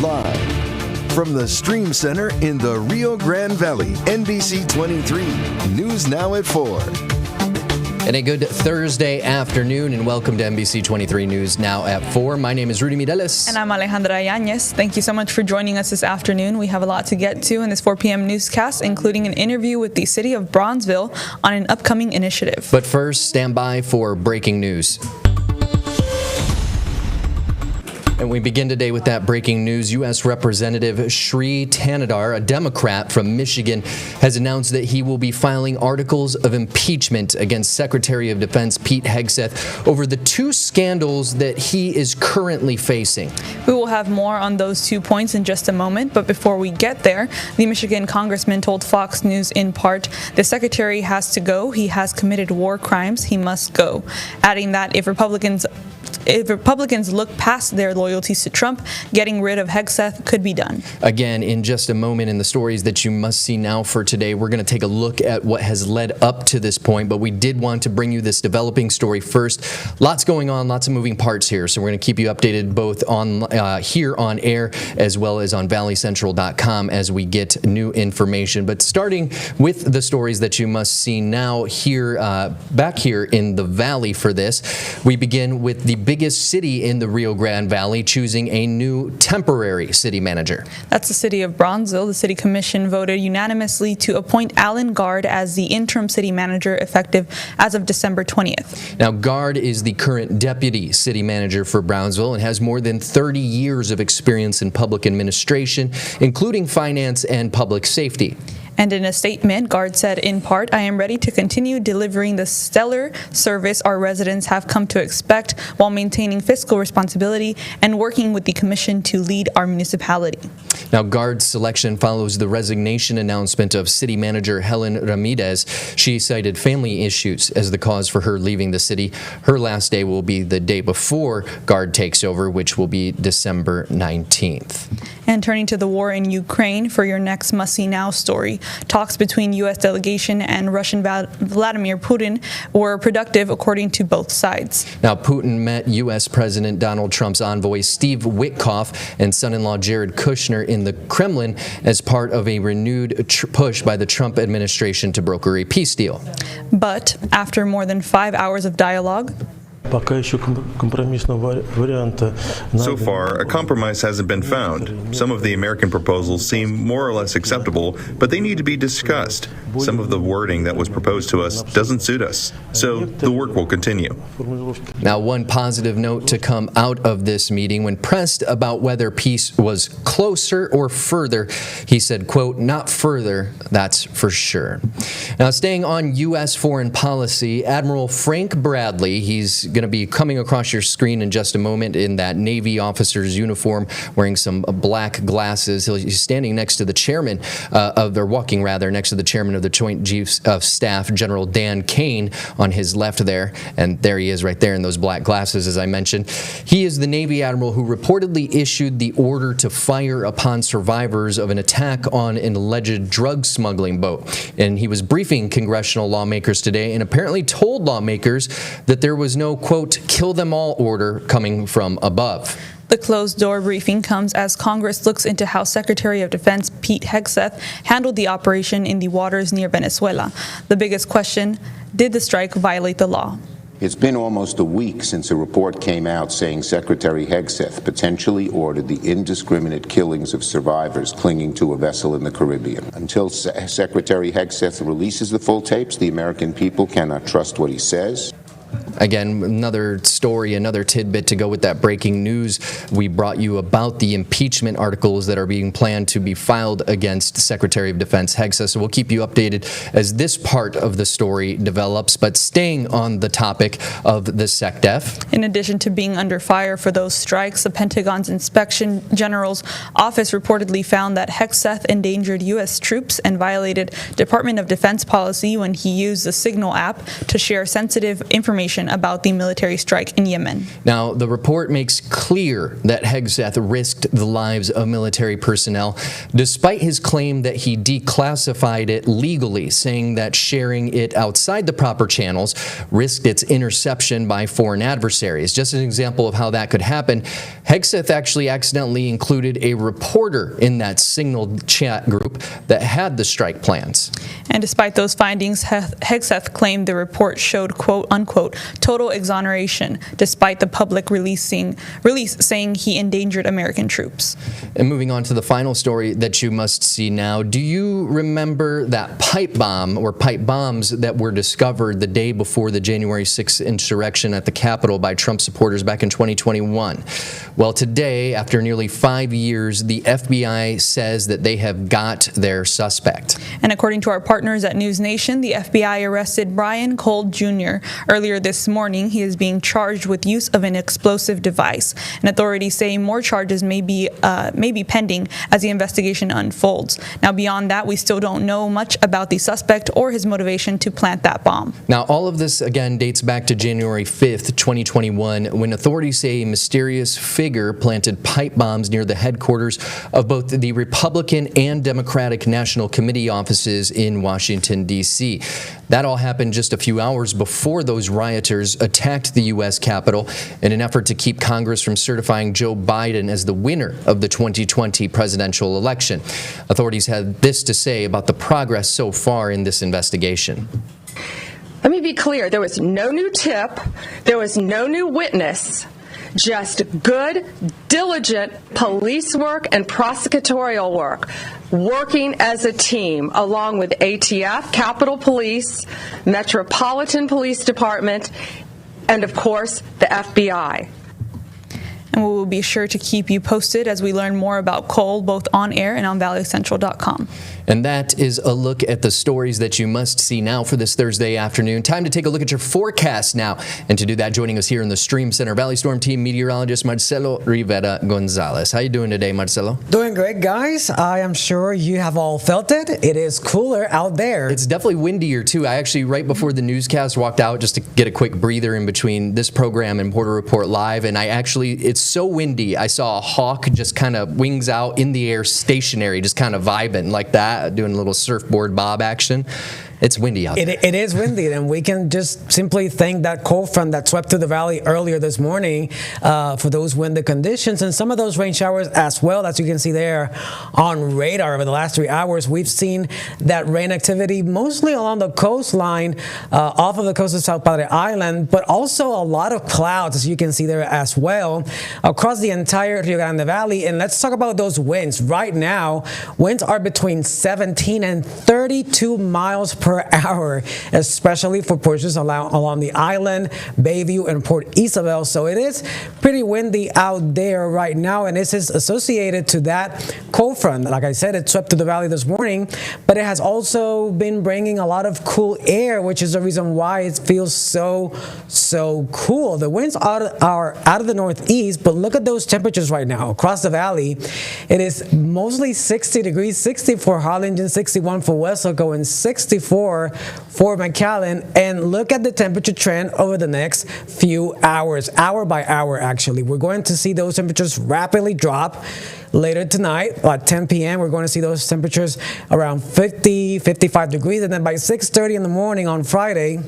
Live from the Stream Center in the Rio Grande Valley, NBC 23, News Now at 4. And a good Thursday afternoon, and welcome to NBC 23 News Now at 4. My name is Rudy Mireles. And I'm Alejandra Yanez. Thank you so much for joining us this afternoon. We have a lot to get to in this 4 p.m. newscast, including an interview with the city of Bronzeville on an upcoming initiative. But first, stand by for breaking news. And we begin today with that breaking news. U.S. Representative Sri Tanadar, a Democrat from Michigan, has announced that he will be filing articles of impeachment against Secretary of Defense Pete Hegseth over the two scandals that he is currently facing. We will have more on those 2 points in just a moment, but before we get there, the Michigan congressman told Fox News in part, the secretary has to go, he has committed war crimes, he must go, adding that if Republicans look past their loyalties to Trump, getting rid of Hegseth could be done. Again, in just a moment in the stories that you must see now for today, we're going to take a look at what has led up to this point, but we did want to bring you this developing story first. Lots going on, lots of moving parts here, so we're going to keep you updated both on here on air as well as on valleycentral.com as we get new information. But starting with the stories that you must see now here, back here in the Valley for this, we begin with the biggest city in the Rio Grande Valley choosing a new temporary city manager. That's the city of Bronzeville. The city commission voted unanimously to appoint Alan Gard as the interim city manager effective as of December 20th. Now, Gard is the current deputy city manager for Brownsville and has more than 30 years of experience in public administration, including finance and public safety. And in a statement, Gard said, in part, I am ready to continue delivering the stellar service our residents have come to expect while maintaining fiscal responsibility and working with the commission to lead our municipality. Now, Gard's selection follows the resignation announcement of city manager Helen Ramirez. She cited family issues as the cause for her leaving the city. Her last day will be the day before Gard takes over, which will be December 19th. And turning to the war in Ukraine for your next must-see now story, talks between U.S. delegation and Russian Vladimir Putin were productive according to both sides. Now, Putin met U.S. President Donald Trump's envoy Steve Witkoff and son-in-law Jared Kushner in the Kremlin as part of a renewed push by the Trump administration to broker a peace deal. But after more than 5 hours of dialogue, so far, a compromise hasn't been found. Some of the American proposals seem more or less acceptable, but they need to be discussed. Some of the wording that was proposed to us doesn't suit us, so the work will continue. Now, one positive note to come out of this meeting, when pressed about whether peace was closer or further, he said, quote, not further, that's for sure. Now, staying on U.S. foreign policy, Admiral Frank Bradley, he's going to be coming across your screen in just a moment in that Navy officer's uniform, wearing some black glasses. He's standing next to the chairman walking next to the chairman of the Joint Chiefs of Staff, General Dan Kane, on his left there. And there he is right there in those black glasses, as I mentioned. He is the Navy admiral who reportedly issued the order to fire upon survivors of an attack on an alleged drug smuggling boat. And he was briefing congressional lawmakers today and apparently told lawmakers that there was no, quote, kill them all order coming from above. The closed-door briefing comes as Congress looks into how Secretary of Defense Pete Hegseth handled the operation in the waters near Venezuela. The biggest question, did the strike violate the law? It's been almost a week since a report came out saying Secretary Hegseth potentially ordered the indiscriminate killings of survivors clinging to a vessel in the Caribbean. Until Secretary Hegseth releases the full tapes, the American people cannot trust what he says. Again, another story, another tidbit to go with that breaking news. We brought you about the impeachment articles that are being planned to be filed against Secretary of Defense Hegseth. So we'll keep you updated as this part of the story develops. But staying on the topic of the SecDef. In addition to being under fire for those strikes, the Pentagon's Inspection General's office reportedly found that Hegseth endangered U.S. troops and violated Department of Defense policy when he used the Signal app to share sensitive information information about the military strike in Yemen. Now, the report makes clear that Hegseth risked the lives of military personnel, despite his claim that he declassified it legally, saying that sharing it outside the proper channels risked its interception by foreign adversaries. Just an example of how that could happen, Hegseth actually accidentally included a reporter in that signal chat group that had the strike plans. And despite those findings, Hegseth claimed the report showed, quote unquote, total exoneration, despite the public release saying he endangered American troops. And moving on to the final story that you must see now, do you remember that pipe bomb or pipe bombs that were discovered the day before the January 6th insurrection at the Capitol by Trump supporters back in 2021? Well, today, after nearly 5 years, the FBI says that they have got their suspect. And according to our partners at News Nation, the FBI arrested Brian Cole Jr. Earlier this morning, he is being charged with use of an explosive device. And authorities say more charges may be pending as the investigation unfolds. Now, beyond that, we still don't know much about the suspect or his motivation to plant that bomb. Now, all of this, again, dates back to January 5th, 2021, when authorities say a mysterious figure planted pipe bombs near the headquarters of both the Republican and Democratic National Committee offices in Washington, D.C. That all happened just a few hours before those rioters attacked the U.S. Capitol in an effort to keep Congress from certifying Joe Biden as the winner of the 2020 presidential election. Authorities had this to say about the progress so far in this investigation. Let me be clear. There was no new tip. There was no new witness. Just good, diligent police work and prosecutorial work, working as a team along with ATF, Capitol Police, Metropolitan Police Department, and of course the FBI. And we will be sure to keep you posted as we learn more about Cole, both on air and on valleycentral.com. And that is a look at the stories that you must see now for this Thursday afternoon. Time to take a look at your forecast now. And to do that, joining us here in the Stream Center, Valley Storm Team meteorologist Marcelo Rivera Gonzalez. How you doing today, Marcelo? Doing great, guys. I am sure you have all felt it. It is cooler out there. It's definitely windier, too. I actually, right before the newscast, walked out just to get a quick breather in between this program and Border Report Live. And it's so windy. I saw a hawk just kind of wings out in the air, stationary, just kind of vibing like that, doing a little surfboard bob action. It's windy out there. It is windy, and we can just simply thank that cold front that swept through the valley earlier this morning for those windy conditions and some of those rain showers as well. As you can see there on radar over the last 3 hours, we've seen that rain activity mostly along the coastline, off of the coast of South Padre Island, but also a lot of clouds, as you can see there as well, across the entire Rio Grande Valley. And let's talk about those winds. Right now, winds are between 17 and 32 miles per hour, especially for portions along the island, Bayview, and Port Isabel. So it is pretty windy out there right now, and this is associated to that cold front. Like I said, it swept through the valley this morning, but it has also been bringing a lot of cool air, which is the reason why it feels so cool. The winds are out of the northeast, but look at those temperatures right now across the valley. It is mostly 60 degrees, 60 for Harlingen, 61 for Weslaco, and 64 for McAllen. And look at the temperature trend over the next few hours, hour by hour actually. We're going to see those temperatures rapidly drop later tonight at 10 p.m. We're going to see those temperatures around 50, 55 degrees, and then by 6:30 in the morning on Friday,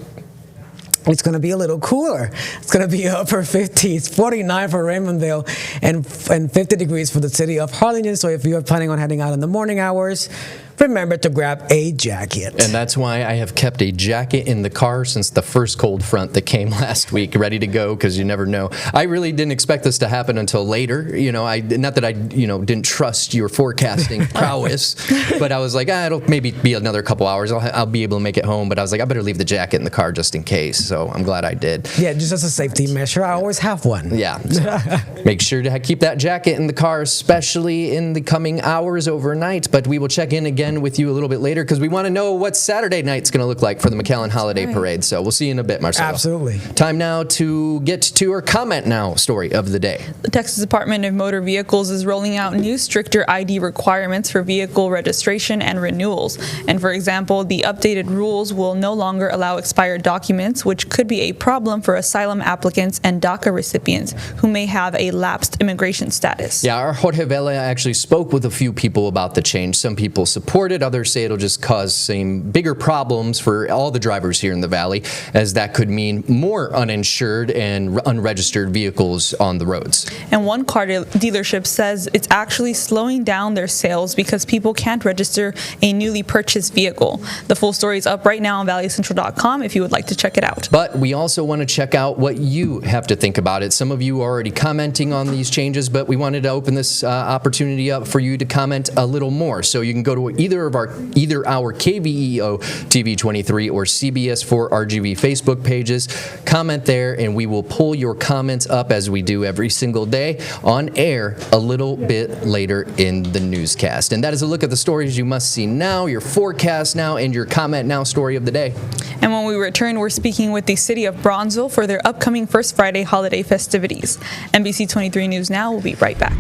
it's going to be a little cooler. It's going to be upper 50s, 49 for Raymondville, and 50 degrees for the city of Harlingen. So if you're planning on heading out in the morning hours, remember to grab a jacket. And that's why I have kept a jacket in the car since the first cold front that came last week, ready to go, because you never know. I really didn't expect this to happen until later. You know, not that I didn't trust your forecasting prowess, but I was like, it'll maybe be another couple hours. I'll be able to make it home. But I was like, I better leave the jacket in the car just in case. So I'm glad I did. Yeah, just as a safety measure, I always have one. Yeah. So make sure to keep that jacket in the car, especially in the coming hours overnight. But we will check in again again with you a little bit later because we want to know what Saturday night's going to look like for the McAllen Holiday Parade. So we'll see you in a bit, Marcelo. Absolutely. Time now to get to our comment now story of the day. The Texas Department of Motor Vehicles is rolling out new stricter ID requirements for vehicle registration and renewals. And for example, the updated rules will no longer allow expired documents, which could be a problem for asylum applicants and DACA recipients who may have a lapsed immigration status. Yeah, our Jorge Vela actually spoke with a few people about the change. Some people support it, others say it'll just cause some bigger problems for all the drivers here in the Valley, as that could mean more uninsured and unregistered vehicles on the roads. And one car dealership says it's actually slowing down their sales because people can't register a newly purchased vehicle. The full story is up right now on valleycentral.com if you would like to check it out. But we also want to check out what you have to think about it. Some of you are already commenting on these changes, but we wanted to open this opportunity up for you to comment a little more. So you can go to either our KVEO TV 23 or CBS4 RGV Facebook pages, comment there, and we will pull your comments up as we do every single day on air a little bit later in the newscast. And that is a look at the stories you must see now, your forecast now, and your comment now story of the day. And when we return, we're speaking with the city of Bronzeville for their upcoming First Friday holiday festivities. NBC 23 News Now will be right back.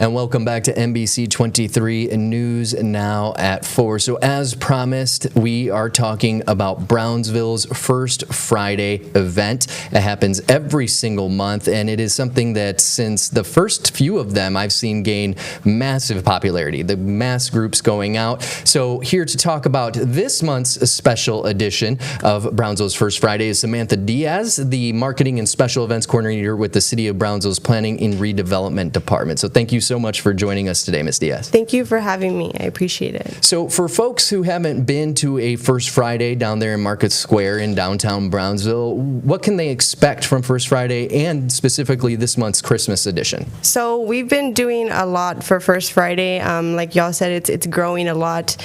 And welcome back to NBC 23 News Now at 4. So as promised, we are talking about Brownsville's First Friday event. It happens every single month, and it is something that since the first few of them I've seen gain massive popularity, the mass groups going out. So here to talk about this month's special edition of Brownsville's First Friday is Samantha Diaz, the Marketing and Special Events Coordinator with the City of Brownsville's Planning and Redevelopment Department. So thank you so much for joining us today, Ms. Diaz. Thank you for having me. I appreciate it. So for folks who haven't been to a First Friday down there in Market Square in downtown Brownsville, what can they expect from First Friday and specifically this month's Christmas edition? So we've been doing a lot for First Friday. Like y'all said, it's growing a lot.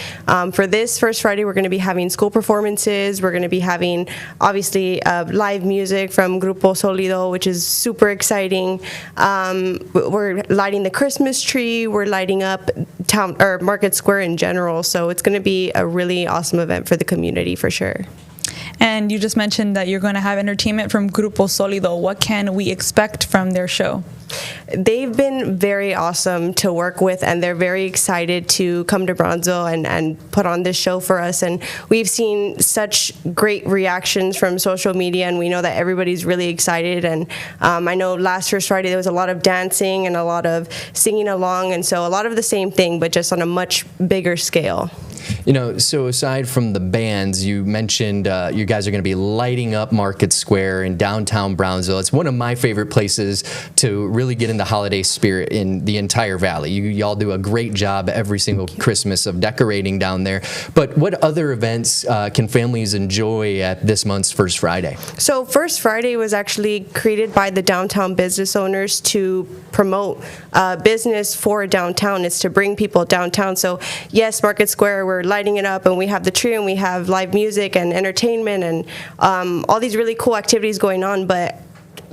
For this First Friday, we're going to be having school performances. We're going to be having, obviously, live music from Grupo Sólido, which is super exciting. We're lighting the Christmas tree. We're lighting up town or Market Square in general. So it's going to be a really awesome event for the community for sure. And you just mentioned that you're going to have entertainment from Grupo Sólido. What can we expect from their show? They've been very awesome to work with, and they're very excited to come to Brownsville and put on this show for us. And we've seen such great reactions from social media, and we know that everybody's really excited. And I know last First Friday there was a lot of dancing and a lot of singing along, and so a lot of the same thing, but just on a much bigger scale. You know, so aside from the bands, you mentioned you guys are going to be lighting up Market Square in downtown Brownsville. It's one of my favorite places to really get in the holiday spirit in the entire valley. Y'all do a great job every single Christmas of decorating down there. But what other events can families enjoy at this month's First Friday? So First Friday was actually created by the downtown business owners to promote business for downtown. It's to bring people downtown. So yes, Market Square, we're lighting it up, and we have the tree, and we have live music and entertainment and all these really cool activities going on, but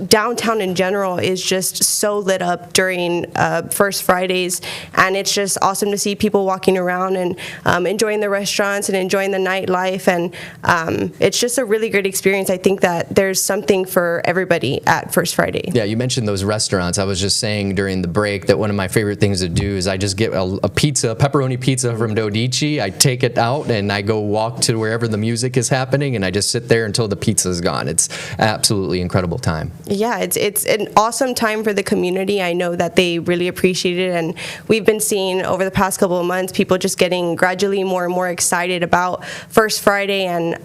downtown in general is just so lit up during First Fridays, and it's just awesome to see people walking around and enjoying the restaurants and enjoying the nightlife, and it's just a really great experience. I think that there's something for everybody at First Friday. Yeah, you mentioned those restaurants. I was just saying during the break that one of my favorite things to do is I just get a pizza, pepperoni pizza from Dodici. I take it out and I go walk to wherever the music is happening, and I just sit there until the pizza's gone. It's absolutely incredible time. Yeah, it's an awesome time for the community. I know that they really appreciate it, and we've been seeing over the past couple of months people just getting gradually more and more excited about First Friday, and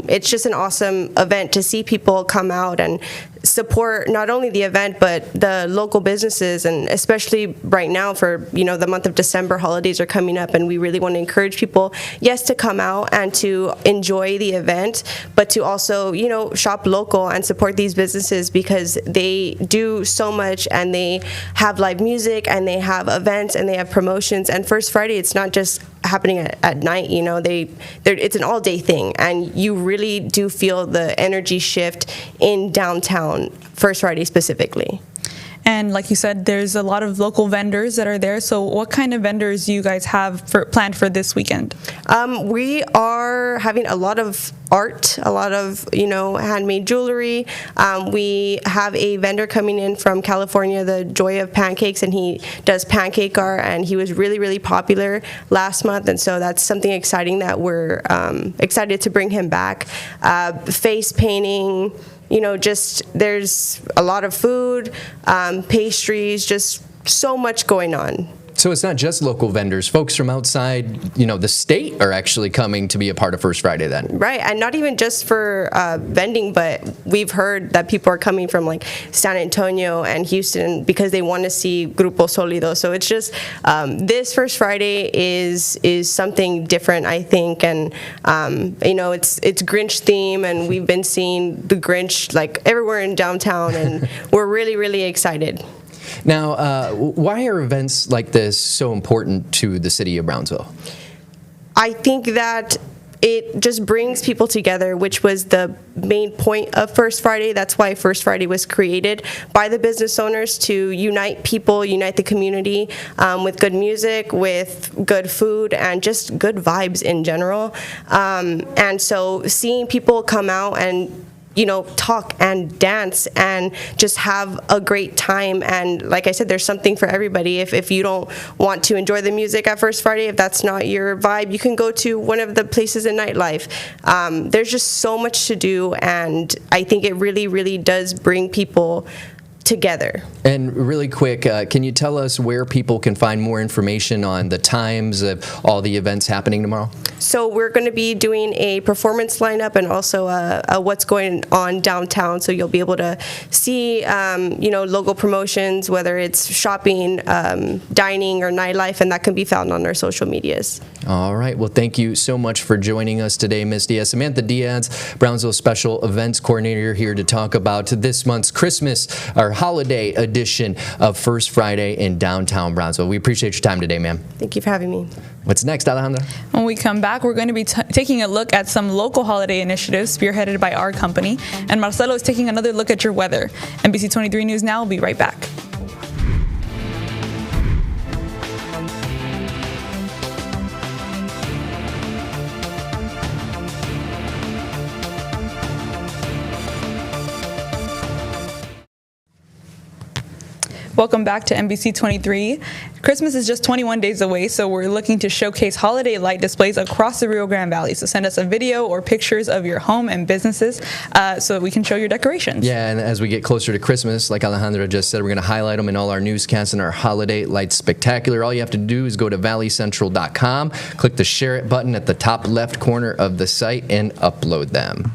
it's just an awesome event to see people come out and support not only the event but the local businesses, and especially right now for the month of December, holidays are coming up, and we really want to encourage people, yes, to come out and to enjoy the event, but to also shop local and support these businesses, because they do so much, and they have live music, and they have events, and they have promotions. And First Friday, it's not just happening at night, it's an all-day thing, and you really do feel the energy shift in downtown First Friday specifically. And like you said, there's a lot of local vendors that are there. So what kind of vendors do you guys have planned for this weekend? We are having a lot of art, a lot of, handmade jewelry. We have a vendor coming in from California, the Joy of Pancakes, and he does pancake art, and he was really, really popular last month. And so that's something exciting that we're excited to bring him back. Face painting, just there's a lot of food, pastries, just so much going on. So it's not just local vendors. Folks from outside, the state are actually coming to be a part of First Friday then. Right, and not even just for vending, but we've heard that people are coming from like San Antonio and Houston because they want to see Grupo Sólido. So it's just this First Friday is something different, I think, and it's Grinch theme, and we've been seeing the Grinch like everywhere in downtown, and we're really, really excited. Now, why are events like this so important to the city of Brownsville? I think that it just brings people together, which was the main point of First Friday. That's why First Friday was created by the business owners, to unite people, unite the community with good music, with good food, and just good vibes in general. And so seeing people come out and talk and dance and just have a great time. And like I said, there's something for everybody. If you don't want to enjoy the music at First Friday, if that's not your vibe, you can go to one of the places in nightlife. There's just so much to do, and I think it really, really does bring people together. And really quick, can you tell us where people can find more information on the times of all the events happening tomorrow? So we're going to be doing a performance lineup and also a what's going on downtown. So you'll be able to see, local promotions, whether it's shopping, dining, or nightlife, and that can be found on our social medias. All right. Well, thank you so much for joining us today, Ms. Diaz. Samantha Diaz, Brownsville Special Events Coordinator, here to talk about this month's Christmas or holiday edition of First Friday in downtown Brownsville. We appreciate your time today, ma'am. Thank you for having me. What's next, Alejandra? When we come back, we're going to be taking a look at some local holiday initiatives spearheaded by our company. And Marcelo is taking another look at your weather. NBC 23 News Now will be right back. Welcome back to NBC 23. Christmas is just 21 days away, so we're looking to showcase holiday light displays across the Rio Grande Valley. So send us a video or pictures of your home and businesses so that we can show your decorations. Yeah, and as we get closer to Christmas, like Alejandra just said, we're going to highlight them in all our newscasts and our Holiday Lights Spectacular. All you have to do is go to valleycentral.com, click the Share It button at the top left corner of the site, and upload them.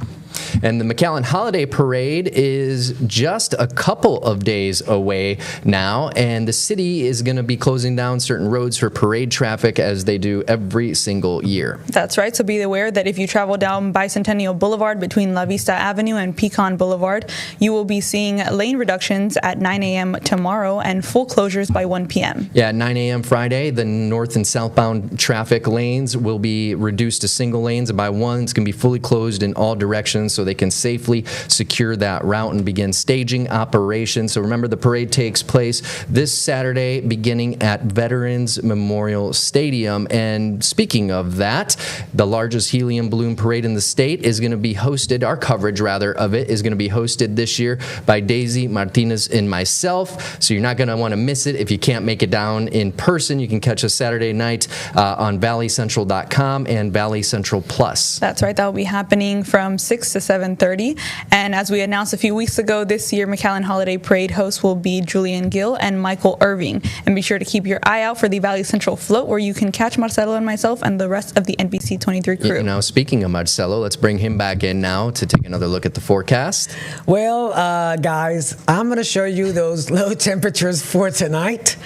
And the McAllen Holiday Parade is just a couple of days away now, and the city is going to be closing down certain roads for parade traffic as they do every single year. That's right, so be aware that if you travel down Bicentennial Boulevard between La Vista Avenue and Pecan Boulevard, you will be seeing lane reductions at 9 a.m. tomorrow and full closures by 1 p.m. Yeah, at 9 a.m. Friday, the north and southbound traffic lanes will be reduced to single lanes, and by 1, it's going to be fully closed in all directions, so they can safely secure that route and begin staging operations. So remember, the parade takes place this Saturday beginning at Veterans Memorial Stadium. And speaking of that, the largest helium balloon parade in the state is going to be hosted, our coverage rather of it is going to be hosted this year by Daisy Martinez and myself. So you're not going to want to miss it. If you can't make it down in person, you can catch us Saturday night on valleycentral.com and Valley Central Plus. That's right, that will be happening from 6 to 7 7:30. And as we announced a few weeks ago, this year McAllen Holiday Parade hosts will be Julian Gill and Michael Irving. And be sure to keep your eye out for the Valley Central float, where you can catch Marcelo and myself and the rest of the NBC 23 crew. You know, speaking of Marcelo, let's bring him back in now to take another look at the forecast. Well, guys, I'm going to show you those low temperatures for tonight.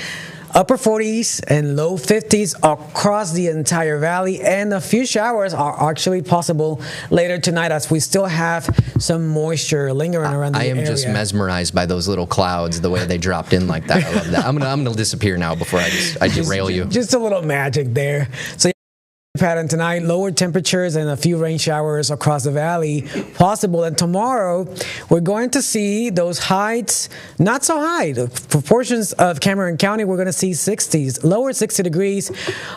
Upper 40s and low 50s across the entire valley, and a few showers are actually possible later tonight as we still have some moisture lingering around the area. I am just mesmerized by those little clouds, the way they dropped in like that. I love that. I'm gonna disappear now before I derail you. Just a little magic there. So pattern tonight, lower temperatures and a few rain showers across the valley possible. And tomorrow we're going to see those heights not so high. For portions of Cameron County, we're going to see 60s, lower 60 degrees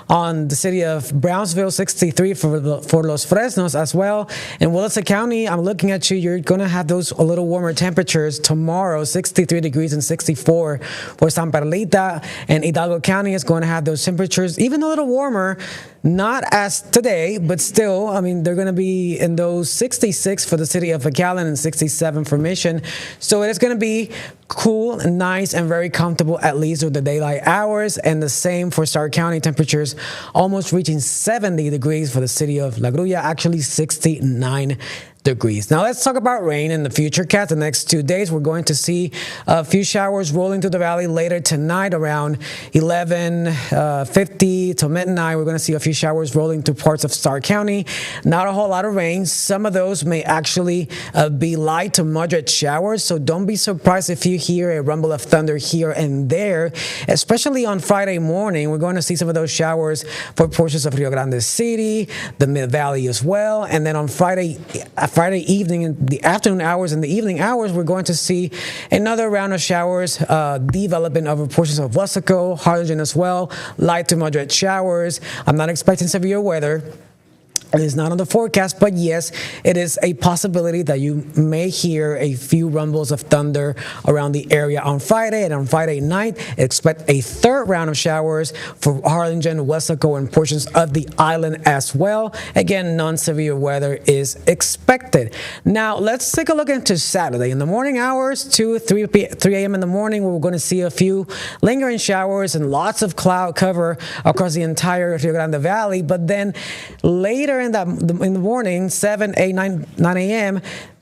on the city of Brownsville, 63 for Los Fresnos as well. In Williston County, I'm looking at you, you're going to have those a little warmer temperatures tomorrow, 63 degrees and 64 for San Perlita. And Hidalgo County is going to have those temperatures even a little warmer. Not as today, but still, I mean, they're going to be in those 66 for the city of McAllen and 67 for Mission. So it is going to be cool and nice and very comfortable, at least with the daylight hours. And the same for Stark County, temperatures almost reaching 70 degrees for the city of La Grulla, actually 69 degrees. Now let's talk about rain in the future, Kat. The next 2 days, we're going to see a few showers rolling through the valley later tonight around 11:50 to midnight. We're going to see a few showers rolling through parts of Stark County. Not a whole lot of rain. Some of those may actually be light to moderate showers, so don't be surprised if you hear a rumble of thunder here and there, especially on Friday morning. We're going to see some of those showers for portions of Rio Grande City, the Mid-Valley as well, and then on Friday evening, in the afternoon hours and the evening hours, we're going to see another round of showers developing over portions of Wesco, Harlingen as well, light to moderate showers. I'm not expecting severe weather. It is not on the forecast, but yes, it is a possibility that you may hear a few rumbles of thunder around the area on Friday. And on Friday night, expect a third round of showers for Harlingen, Wesco, and portions of the island as well. Again, non-severe weather is expected. Now, let's take a look into Saturday. In the morning hours, 3 a.m. in the morning, we're going to see a few lingering showers and lots of cloud cover across the entire Rio Grande Valley. But then later in the morning, 7, 8, 9 a.m.,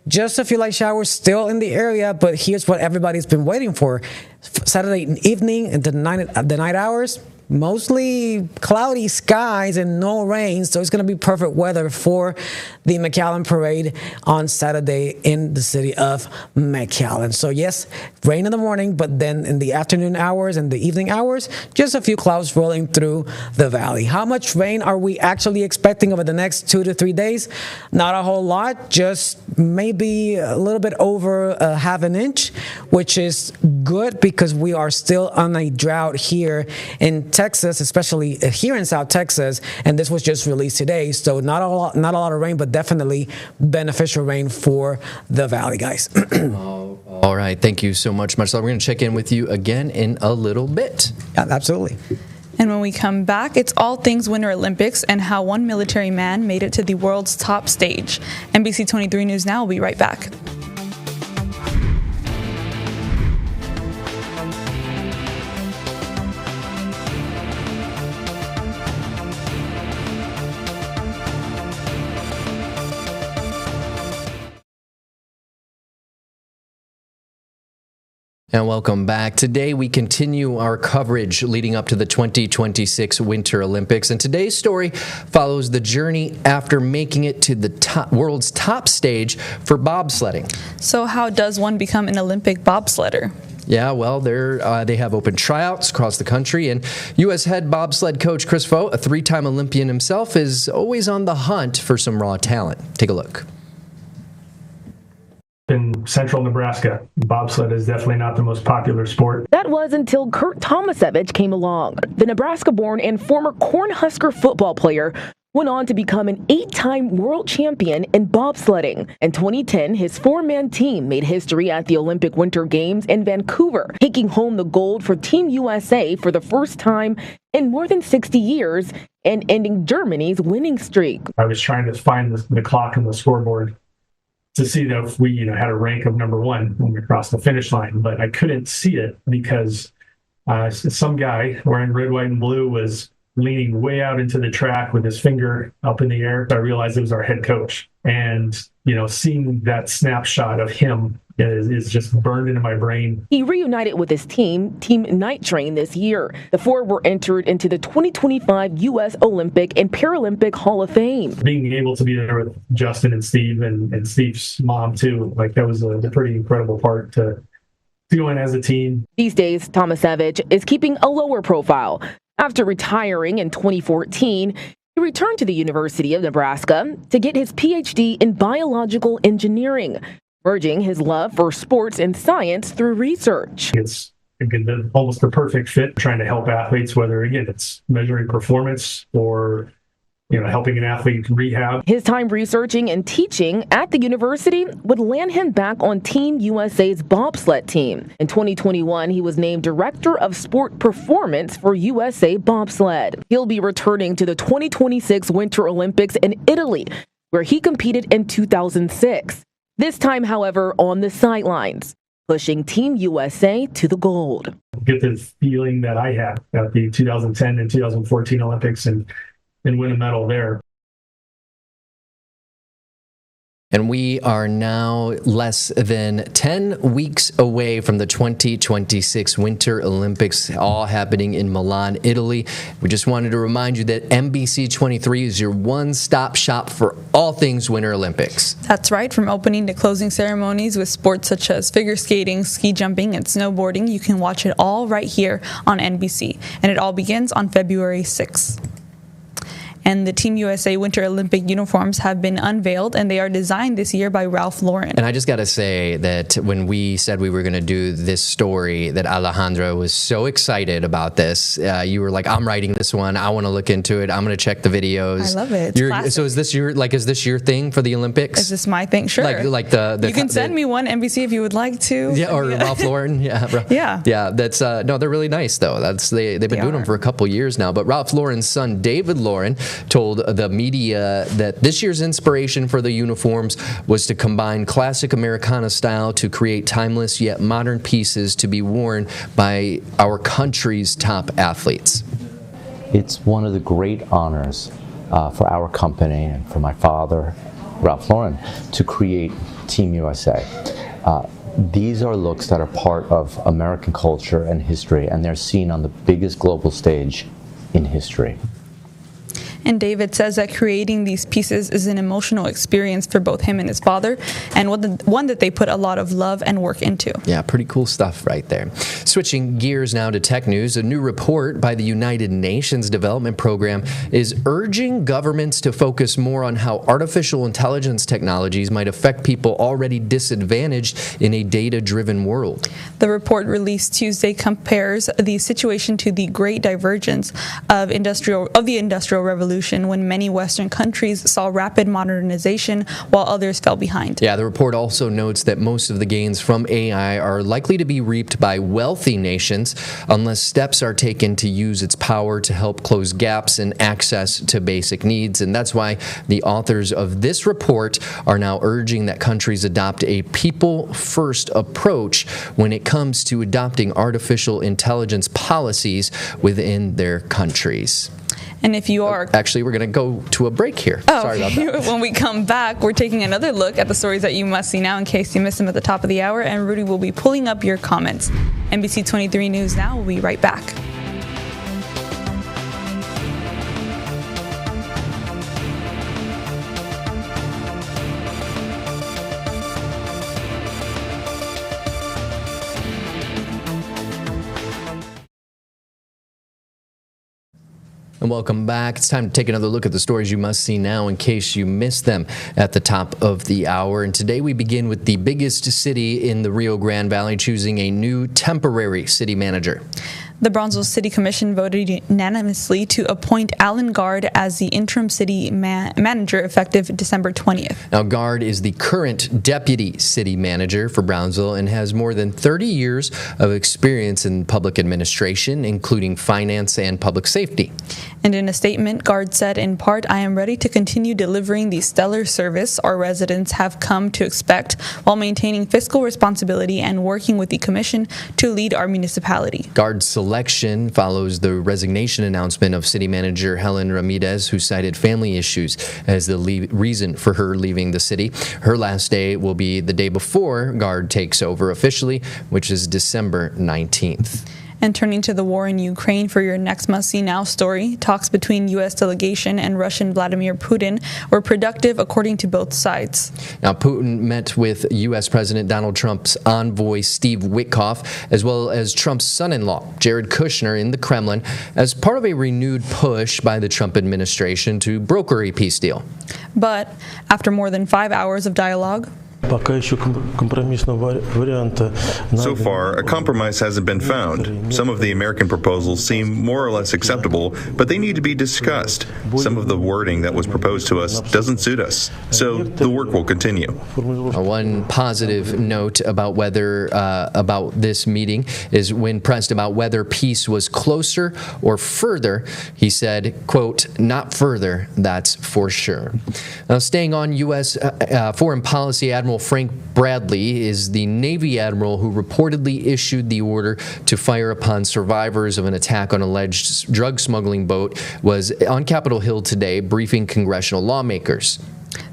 just a few light showers still in the area, but here's what everybody's been waiting for. Saturday evening and the night hours, mostly cloudy skies and no rain, so it's going to be perfect weather for the McAllen Parade on Saturday in the city of McAllen. So yes, rain in the morning, but then in the afternoon hours and the evening hours, just a few clouds rolling through the valley. How much rain are we actually expecting over the next 2 to 3 days? Not a whole lot, just maybe a little bit over a half an inch, which is good because we are still on a drought here in Texas, especially here in South Texas, and this was just released today, so not a lot of rain, but definitely beneficial rain for the valley, guys. All right, thank you so much, Marcelo. We're going to check in with you again in a little bit. Yeah, absolutely. And when we come back, it's all things Winter Olympics and how one military man made it to the world's top stage. NBC 23 News Now will be right back. And welcome back. Today we continue our coverage leading up to the 2026 Winter Olympics. And today's story follows the journey after making it to the world's top stage for bobsledding. So how does one become an Olympic bobsledder? Yeah, well, they have open tryouts across the country, and U.S. head bobsled coach Chris Foe, a 3-time Olympian himself, is always on the hunt for some raw talent. Take a look. In central Nebraska, bobsled is definitely not the most popular sport. That was until Kurt Tomasevich came along. The Nebraska-born and former Cornhusker football player went on to become an 8-time world champion in bobsledding. In 2010, his 4-man team made history at the Olympic Winter Games in Vancouver, taking home the gold for Team USA for the first time in more than 60 years and ending Germany's winning streak. I was trying to find the clock on the scoreboard, to see that if we, had a rank of number one when we crossed the finish line, but I couldn't see it because some guy wearing red, white, and blue was leaning way out into the track with his finger up in the air. I realized it was our head coach. And, seeing that snapshot of him is just burned into my brain. He reunited with his team, Team Night Train, this year. The four were entered into the 2025 U.S. Olympic and Paralympic Hall of Fame. Being able to be there with Justin and Steve and Steve's mom, too, that was a pretty incredible part to go in as a team. These days, Tomasevich is keeping a lower profile. After retiring in 2014, he returned to the University of Nebraska to get his PhD in biological engineering, merging his love for sports and science through research. It's almost the perfect fit, trying to help athletes, whether, again, it's measuring performance or helping an athlete rehab. His time researching and teaching at the university would land him back on Team USA's bobsled team. In 2021, he was named Director of Sport Performance for USA Bobsled. He'll be returning to the 2026 Winter Olympics in Italy, where he competed in 2006. This time, however, on the sidelines, pushing Team USA to the gold. Get the feeling that I had at the 2010 and 2014 Olympics and win a medal there. And we are now less than 10 weeks away from the 2026 Winter Olympics, all happening in Milan, Italy. We just wanted to remind you that NBC 23 is your one-stop shop for all things Winter Olympics. That's right. From opening to closing ceremonies with sports such as figure skating, ski jumping, and snowboarding, you can watch it all right here on NBC. And it all begins on February 6th. And the Team USA Winter Olympic uniforms have been unveiled, and they are designed this year by Ralph Lauren. And I just got to say that when we said we were going to do this story, that Alejandra was so excited about this. You were like, I'm writing this one. I want to look into it. I'm going to check the videos. I love it. So is this your thing for the Olympics? Is this my thing? Sure. Like the you can send me one, NBC, if you would like to. Yeah, or Ralph Lauren. Yeah. Yeah. That's no, they're really nice though. They've been doing them for a couple years now. But Ralph Lauren's son, David Lauren, told the media that this year's inspiration for the uniforms was to combine classic Americana style to create timeless yet modern pieces to be worn by our country's top athletes. It's one of the great honors for our company and for my father, Ralph Lauren, to create Team USA. These are looks that are part of American culture and history, and they're seen on the biggest global stage in history. And David says that creating these pieces is an emotional experience for both him and his father, and one that they put a lot of love and work into. Yeah, pretty cool stuff right there. Switching gears now to tech news, a new report by the United Nations Development Program is urging governments to focus more on how artificial intelligence technologies might affect people already disadvantaged in a data-driven world. The report released Tuesday compares the situation to the Great Divergence of the Industrial Revolution, when many Western countries saw rapid modernization while others fell behind. Yeah, the report also notes that most of the gains from AI are likely to be reaped by wealthy nations unless steps are taken to use its power to help close gaps in access to basic needs. And that's why the authors of this report are now urging that countries adopt a people-first approach when it comes to adopting artificial intelligence policies within their countries. And if you are... Actually, we're going to go to a break here. Sorry about that. When we come back, we're taking another look at the stories that you must see now in case you missed them at the top of the hour, and Rudy will be pulling up your comments. NBC 23 News Now will be right back. And welcome back. It's time to take another look at the stories you must see now in case you missed them at the top of the hour. And today we begin with the biggest city in the Rio Grande Valley choosing a new temporary city manager. The Brownsville City Commission voted unanimously to appoint Alan Gard as the interim city manager effective December 20th. Now, Gard is the current deputy city manager for Brownsville and has more than 30 years of experience in public administration, including finance and public safety. And in a statement, Gard said, in part, "I am ready to continue delivering the stellar service our residents have come to expect while maintaining fiscal responsibility and working with the commission to lead our municipality." Gard's selection follows the resignation announcement of city manager Helen Ramirez, who cited family issues as the reason for her leaving the city. Her last day will be the day before Gard takes over officially, which is December 19th. And turning to the war in Ukraine for your next must-see now story, talks between U.S. delegation and Russian Vladimir Putin were productive according to both sides. Now, Putin met with U.S. President Donald Trump's envoy Steve Witkoff, as well as Trump's son-in-law Jared Kushner in the Kremlin, as part of a renewed push by the Trump administration to broker a peace deal. But after more than 5 hours of dialogue, so far, a compromise hasn't been found. Some of the American proposals seem more or less acceptable, but they need to be discussed. Some of the wording that was proposed to us doesn't suit us, so the work will continue. One positive note about this meeting is when pressed about whether peace was closer or further, he said, quote, "Not further, that's for sure." Now, staying on U.S. Foreign policy, Admiral Frank Bradley is the Navy admiral who reportedly issued the order to fire upon survivors of an attack on an alleged drug smuggling boat, was on Capitol Hill today briefing congressional lawmakers.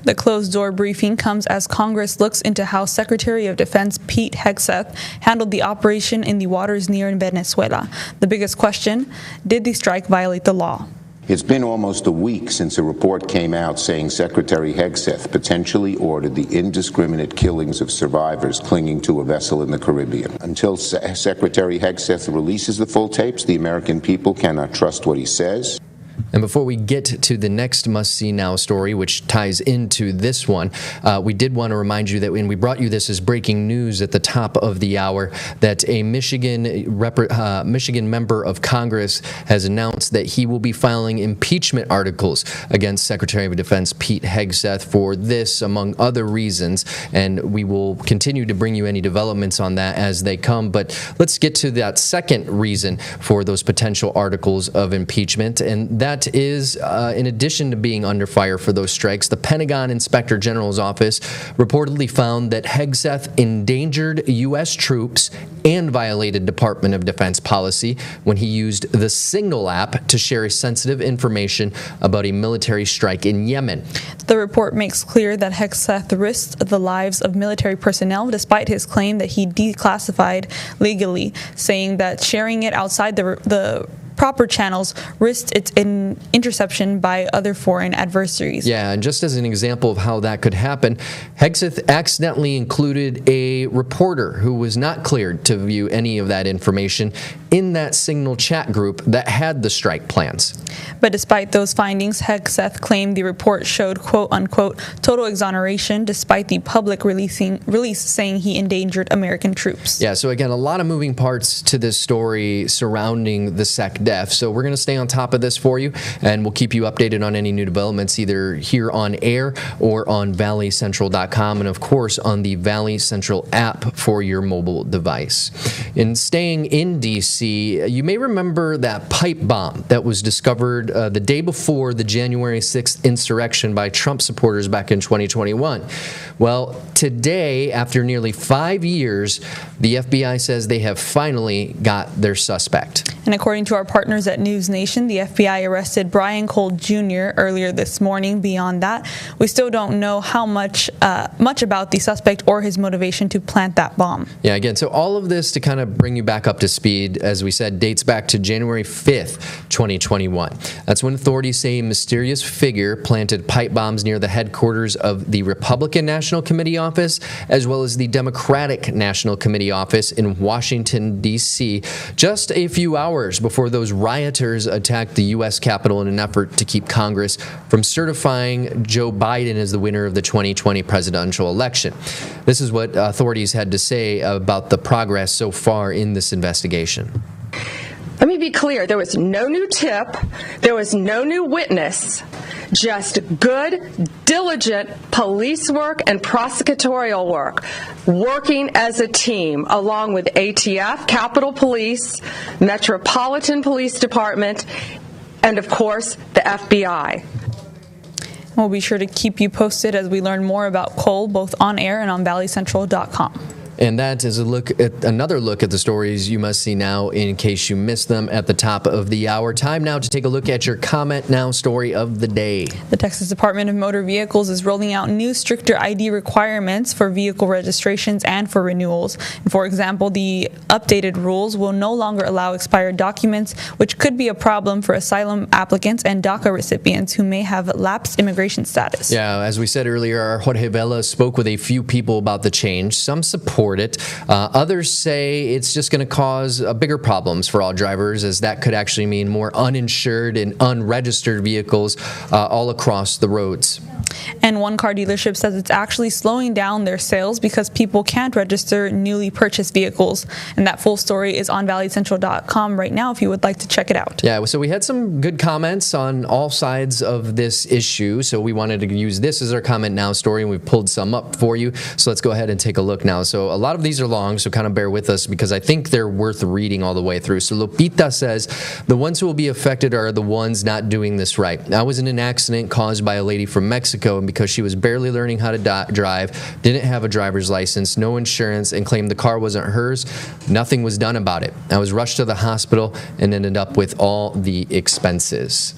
The closed-door briefing comes as Congress looks into how Secretary of Defense Pete Hegseth handled the operation in the waters near Venezuela. The biggest question, did the strike violate the law? It's been almost a week since a report came out saying Secretary Hegseth potentially ordered the indiscriminate killings of survivors clinging to a vessel in the Caribbean. Until Secretary Hegseth releases the full tapes, the American people cannot trust what he says. And before we get to the next must-see now story, which ties into this one, we did want to remind you that when we brought you this as breaking news at the top of the hour, that a Michigan member of Congress has announced that he will be filing impeachment articles against Secretary of Defense Pete Hegseth for this, among other reasons. And we will continue to bring you any developments on that as they come. But let's get to that second reason for those potential articles of impeachment, and that is, in addition to being under fire for those strikes, the Pentagon Inspector General's office reportedly found that Hegseth endangered U.S. troops and violated Department of Defense policy when he used the Signal app to share sensitive information about a military strike in Yemen. The report makes clear that Hegseth risked the lives of military personnel despite his claim that he declassified legally, saying that sharing it outside the proper channels risked its interception by other foreign adversaries. Yeah, and just as an example of how that could happen, Hegseth accidentally included a reporter who was not cleared to view any of that information in that Signal chat group that had the strike plans. But despite those findings, Hegseth claimed the report showed quote-unquote total exoneration despite the public release saying he endangered American troops. Yeah, so again, a lot of moving parts to this story surrounding the SEC death. So we're going to stay on top of this for you, and we'll keep you updated on any new developments either here on air or on valleycentral.com, and of course on the Valley Central app for your mobile device. In staying in D.C., you may remember that pipe bomb that was discovered the day before the January 6th insurrection by Trump supporters back in 2021. Well, today, after nearly 5 years, the FBI says they have finally got their suspect. And according to our partners at News Nation, the FBI arrested Brian Cole Jr. earlier this morning. Beyond that, we still don't know how much about the suspect or his motivation to plant that bomb. Yeah, again, so all of this, to kind of bring you back up to speed, as we said, dates back to January 5th, 2021. That's when authorities say a mysterious figure planted pipe bombs near the headquarters of the Republican National Committee office, as well as the Democratic National Committee office in Washington, D.C., just a few hours before those rioters attacked the U.S. Capitol in an effort to keep Congress from certifying Joe Biden as the winner of the 2020 presidential election. This is what authorities had to say about the progress so far in this investigation. Let me be clear, there was no new tip, there was no new witness, just good, diligent police work and prosecutorial work, working as a team along with ATF, Capitol Police, Metropolitan Police Department, and of course, the FBI. We'll be sure to keep you posted as we learn more about coal, both on air and on valleycentral.com. And that is another look at the stories you must see now in case you missed them at the top of the hour. Time now to take a look at your Comment Now story of the day. The Texas Department of Motor Vehicles is rolling out new stricter ID requirements for vehicle registrations and for renewals. And for example, the updated rules will no longer allow expired documents, which could be a problem for asylum applicants and DACA recipients who may have lapsed immigration status. Yeah, as we said earlier, our Jorge Vela spoke with a few people about the change. Some support it. Others say it's just going to cause bigger problems for all drivers, as that could actually mean more uninsured and unregistered vehicles all across the roads. And one car dealership says it's actually slowing down their sales because people can't register newly purchased vehicles. And that full story is on valleycentral.com right now if you would like to check it out. Yeah, so we had some good comments on all sides of this issue. So we wanted to use this as our Comment Now story, and we've pulled some up for you. So let's go ahead and take a look now. So a lot of these are long, so kind of bear with us because I think they're worth reading all the way through. So Lupita says, the ones who will be affected are the ones not doing this right. I was in an accident caused by a lady from Mexico, and because she was barely learning how to drive, didn't have a driver's license, no insurance, and claimed the car wasn't hers, nothing was done about it. I was rushed to the hospital and ended up with all the expenses.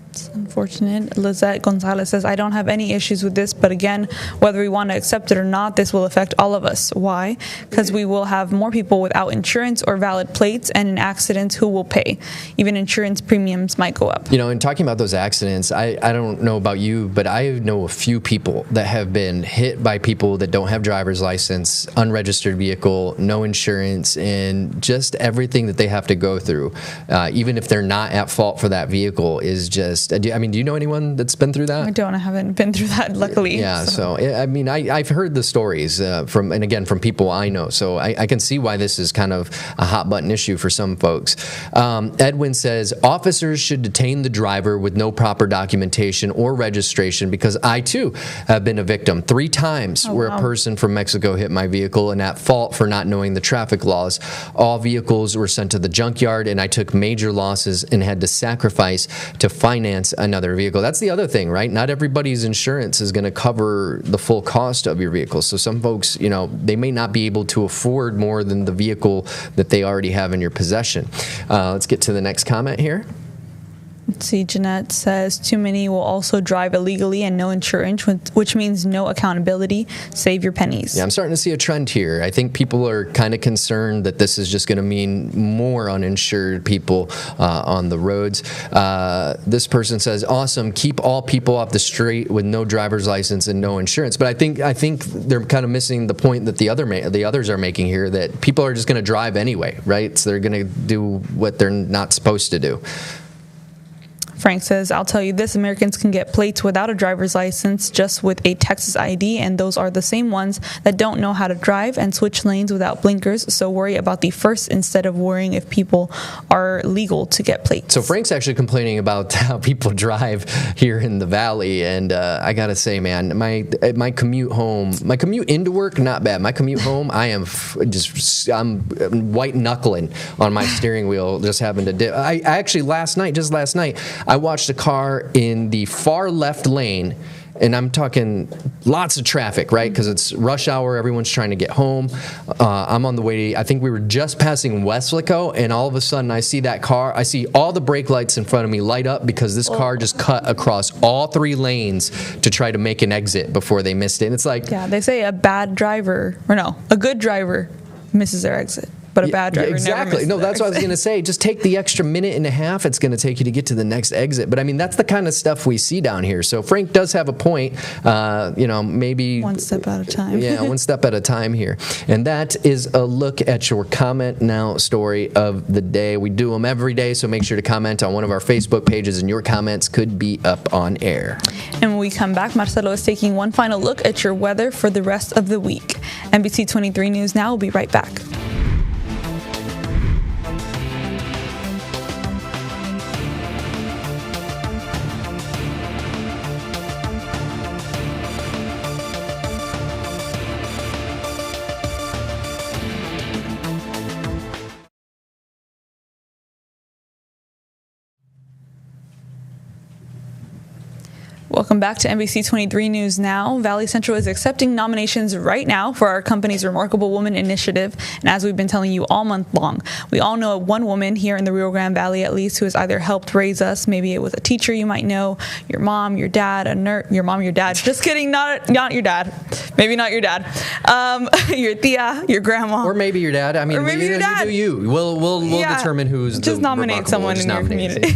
It's unfortunate. Lizette Gonzalez says, I don't have any issues with this, but again, whether we want to accept it or not, this will affect all of us. Why? Because we will have more people without insurance or valid plates, and in accidents, who will pay? Even insurance premiums might go up. You know, in talking about those accidents, I don't know about you, but I know a few people that have been hit by people that don't have driver's license, unregistered vehicle, no insurance, and just everything that they have to go through, even if they're not at fault for that vehicle, is just, do you know anyone that's been through that? I don't. I haven't been through that, luckily. Yeah, so I mean, I've heard the stories from people I know, so I can see why this is kind of a hot button issue for some folks. Edwin says, officers should detain the driver with no proper documentation or registration, because I too have been a victim 3 times where a person from Mexico hit my vehicle and at fault for not knowing the traffic laws. All vehicles were sent to the junkyard, and I took major losses and had to sacrifice to finance another vehicle. That's the other thing, right? Not everybody's insurance is going to cover the full cost of your vehicle. So some folks, you know, they may not be able to afford more than the vehicle that they already have in your possession. Let's get to the next comment here. Let's see, Jeanette says, too many will also drive illegally and no insurance, which means no accountability. Save your pennies. Yeah, I'm starting to see a trend here. I think people are kind of concerned that this is just going to mean more uninsured people on the roads. This person says, awesome, keep all people off the street with no driver's license and no insurance. But I think they're kind of missing the point that the others are making here, that people are just going to drive anyway, right? So they're going to do what they're not supposed to do. Frank says, I'll tell you this, Americans can get plates without a driver's license just with a Texas ID, and those are the same ones that don't know how to drive and switch lanes without blinkers, so worry about the first instead of worrying if people are legal to get plates. So Frank's actually complaining about how people drive here in the Valley, and I gotta say, man, my commute home, my commute into work, not bad. My commute home, I'm white knuckling on my steering wheel, just having to dip. I actually last night, I watched a car in the far left lane, and I'm talking lots of traffic, right? Because it's rush hour, everyone's trying to get home. I'm on the way, I think we were just passing Westlaco, and all of a sudden I see that car, I see all the brake lights in front of me light up because this car just cut across all 3 lanes to try to make an exit before they missed it. And it's like... Yeah, they say a good driver misses their exit. But a bad driver never misses No, that's what I was going to say. Just take the extra minute and a half it's going to take you to get to the next exit. But I mean, that's the kind of stuff we see down here. So Frank does have a point. Maybe one step at a time. Yeah, one step at a time here. And that is a look at your Comment Now story of the day. We do them every day, so make sure to comment on one of our Facebook pages, and your comments could be up on air. And when we come back, Marcelo is taking one final look at your weather for the rest of the week. NBC 23 News Now will be right back. Welcome back to NBC 23 News Now. Valley Central is accepting nominations right now for our company's Remarkable Woman Initiative. And as we've been telling you all month long, we all know one woman here in the Rio Grande Valley, at least, who has either helped raise us. Maybe it was a teacher you might know, your mom, your dad, a nurse, your mom, your dad. Just kidding, not your dad. Maybe not your dad. Your tia, your grandma. Or maybe your dad. I mean, or maybe your dad. You. We'll determine who's just nominate someone in your community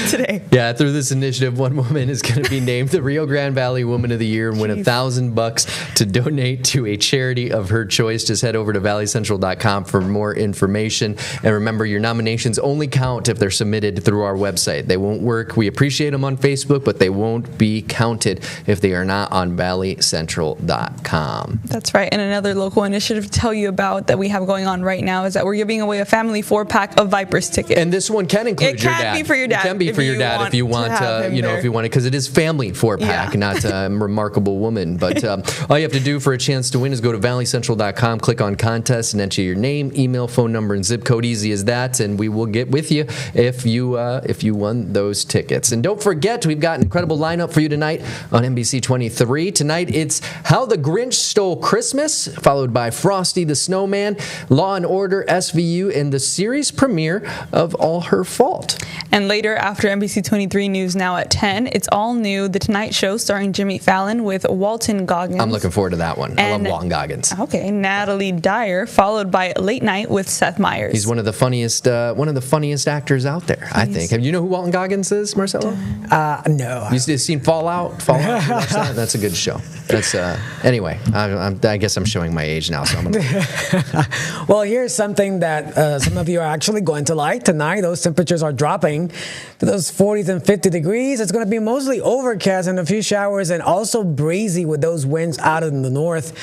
today. Yeah, through this initiative, one woman is going to be named the Rio Grande Valley Woman of the Year and win $1,000 to donate to a charity of her choice. Just head over to valleycentral.com for more information. And remember, your nominations only count if they're submitted through our website. They won't work. We appreciate them on Facebook, but they won't be counted if they are not on valleycentral.com. That's right. And another local initiative to tell you about that we have going on right now is that we're giving away a family 4-pack of Vipers tickets. And this one can include your dad. It can be for your dad. It can be for your dad if you want, if you want it, because it is family 4-pack, not a Remarkable Woman. But all you have to do for a chance to win is go to valleycentral.com, click on contest, and enter your name, email, phone number, and zip code. Easy as that, and we will get with you if you won those tickets. And don't forget, we've got an incredible lineup for you tonight on NBC 23. Tonight, it's How the Grinch Stole Christmas, followed by Frosty the Snowman, Law and Order SVU, and the series premiere of All Her Fault. And later, after NBC 23 News Now at 10, it's all new, The Tonight Show starring Jimmy Fallon with Walton Goggins. I'm looking forward to that one. I love Walton Goggins. Okay, Natalie Dyer, folled by Late Night with Seth Meyers. He's one of the funniest actors out there, I think. Have you know who Walton Goggins is, Marcelo? No. You've seen Fallout? That's a good show. That's anyway. I guess I'm showing my age now. So I'm gonna... Well, here's something that some of you are actually going to like tonight. Those temperatures are dropping to those 40s and 50 degrees. It's going to be mostly overcast and a few showers, and also breezy with those winds out in the north.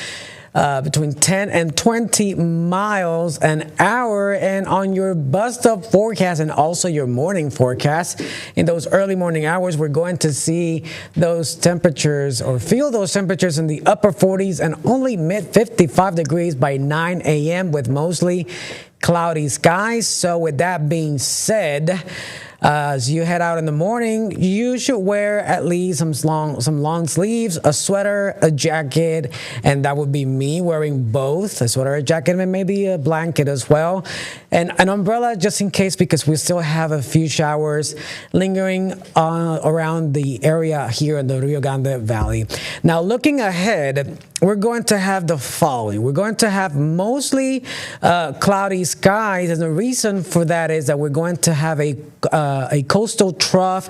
Between 10 and 20 miles an hour. And on your bus stop forecast and also your morning forecast, in those early morning hours, we're going to see those temperatures or feel those temperatures in the upper 40s and only mid 55 degrees by 9 a.m. with mostly cloudy skies. So with that being said, as you head out in the morning, you should wear at least some long sleeves, a sweater, a jacket, and that would be me wearing both, a sweater, a jacket, and maybe a blanket as well, and an umbrella just in case, because we still have a few showers lingering around the area here in the Rio Grande Valley. Now, looking ahead, we're going to have the following. We're going to have mostly cloudy skies, and the reason for that is that we're going to have a coastal trough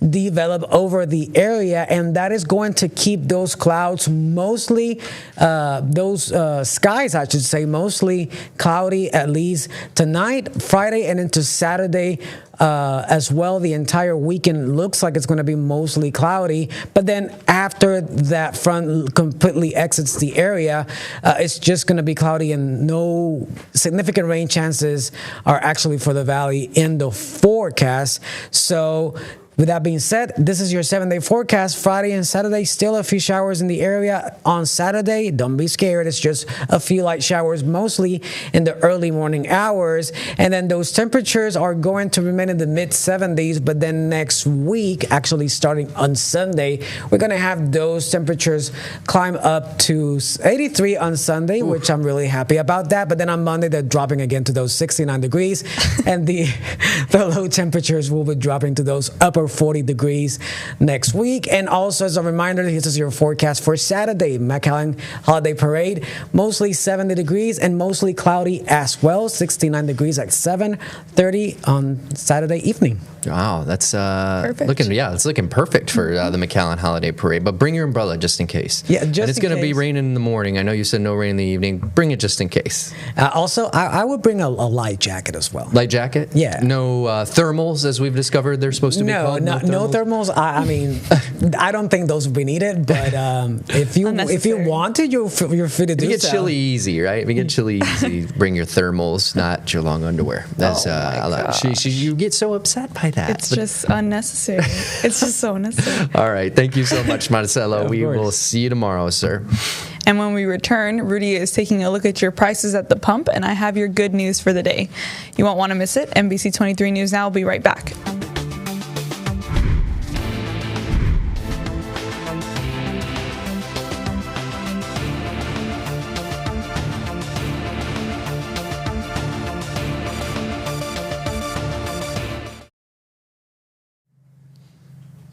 develop over the area, and that is going to keep those clouds mostly, those skies, I should say, mostly cloudy, at least tonight, Friday, and into Saturday as well. The entire weekend looks like it's going to be mostly cloudy, but then after that front completely exits the area, it's just going to be cloudy, and no significant rain chances are actually for the valley in the forecast. So with that being said, this is your 7-day forecast. Friday and Saturday, still a few showers in the area. On Saturday, don't be scared. It's just a few light showers, mostly in the early morning hours. And then those temperatures are going to remain in the mid-70s. But then next week, actually starting on Sunday, we're going to have those temperatures climb up to 83 on Sunday, which I'm really happy about that. But then on Monday, they're dropping again to those 69 degrees. And the low temperatures will be dropping to those upper 40 degrees next week. And also, as a reminder, this is your forecast for Saturday, McAllen Holiday Parade. Mostly 70 degrees and mostly cloudy as well. 69 degrees at 7:30 on Saturday evening. Wow, that's perfect. It's looking perfect for the McAllen Holiday Parade. But bring your umbrella just in case. Yeah, just and it's going to be raining in the morning. I know you said no rain in the evening. Bring it just in case. Also, I would bring a light jacket as well. Light jacket? Yeah. No thermals, as we've discovered they're supposed to be called? No thermals. I mean, I don't think those would be needed. But if you wanted, you're free to do so. You get chilly easy, right? If you get chilly easy, bring your thermals, not your long underwear. That's you get so upset by that. It's just unnecessary. It's just so unnecessary. All right. Thank you so much, Marcelo. We will see you tomorrow, sir. And when we return, Rudy is taking a look at your prices at the pump, and I have your good news for the day. You won't want to miss it. NBC 23 News Now will be right back.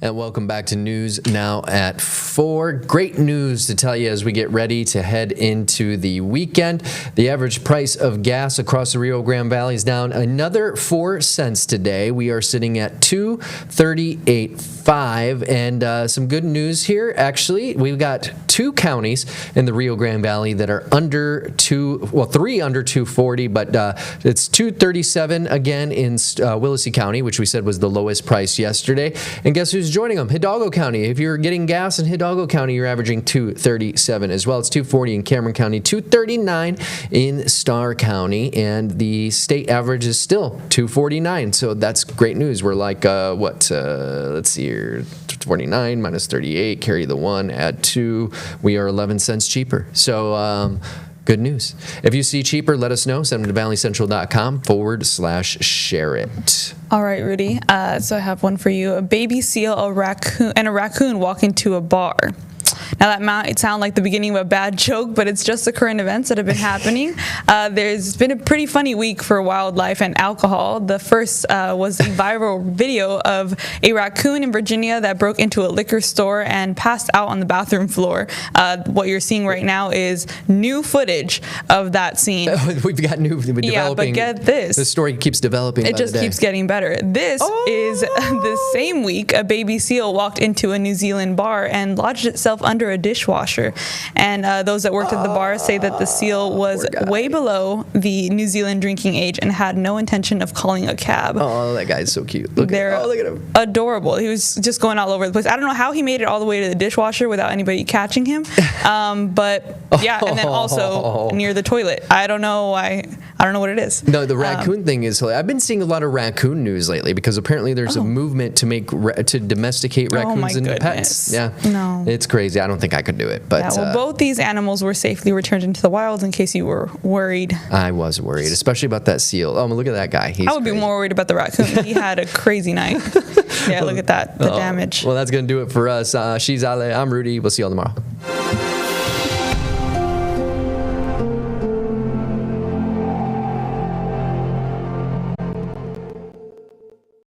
And welcome back to News Now at 4. Great news to tell you as we get ready to head into the weekend. The average price of gas across the Rio Grande Valley is down another 4 cents today. We are sitting at $2.38.5. And some good news here, actually. We've got 2 counties in the Rio Grande Valley that are under 3 under 240, but it's $2.37 again in Willacy County, which we said was the lowest price yesterday. And guess who's joining them? Hidalgo County. If you're getting gas in Hidalgo County, you're averaging $2.37 as well. It's $2.40 in Cameron County, $2.39 in Starr County, and the state average is still $2.49. So that's great news. We're like, let's see here, 49 minus 38, carry the 1, add 2. We are 11 cents cheaper. So, good news. If you see cheaper, let us know. Send them to valleycentral.com/share it. All right, Rudy. So I have one for you. A baby seal, a raccoon walk into a bar. Now, that might sound like the beginning of a bad joke, but it's just the current events that have been happening. There's been a pretty funny week for wildlife and alcohol. The first was a viral video of a raccoon in Virginia that broke into a liquor store and passed out on the bathroom floor. What you're seeing right now is new footage of that scene. We've got new developing. Yeah, but get this. The story keeps developing. It just keeps getting better. This is the same week a baby seal walked into a New Zealand bar and lodged itself under a dishwasher. And those that worked at the bar say that the seal was way below the New Zealand drinking age and had no intention of calling a cab. Oh, that guy's so cute. Look at him. Adorable. He was just going all over the place. I don't know how he made it all the way to the dishwasher without anybody catching him. But yeah, and then also near the toilet. I don't know why. I don't know what it is. No, the raccoon thing is. I've been seeing a lot of raccoon news lately because apparently there's a movement to to domesticate raccoons into pets. Yeah, no, it's crazy. I don't think I could do it. But yeah, well, both these animals were safely returned into the wild. In case you were worried, I was worried, especially about that seal. Oh, look at that guy. I would be more worried about the raccoon. He had a crazy night. Yeah, look at that. The damage. Well, that's gonna do it for us. She's Ale. I'm Rudy. We'll see you all tomorrow.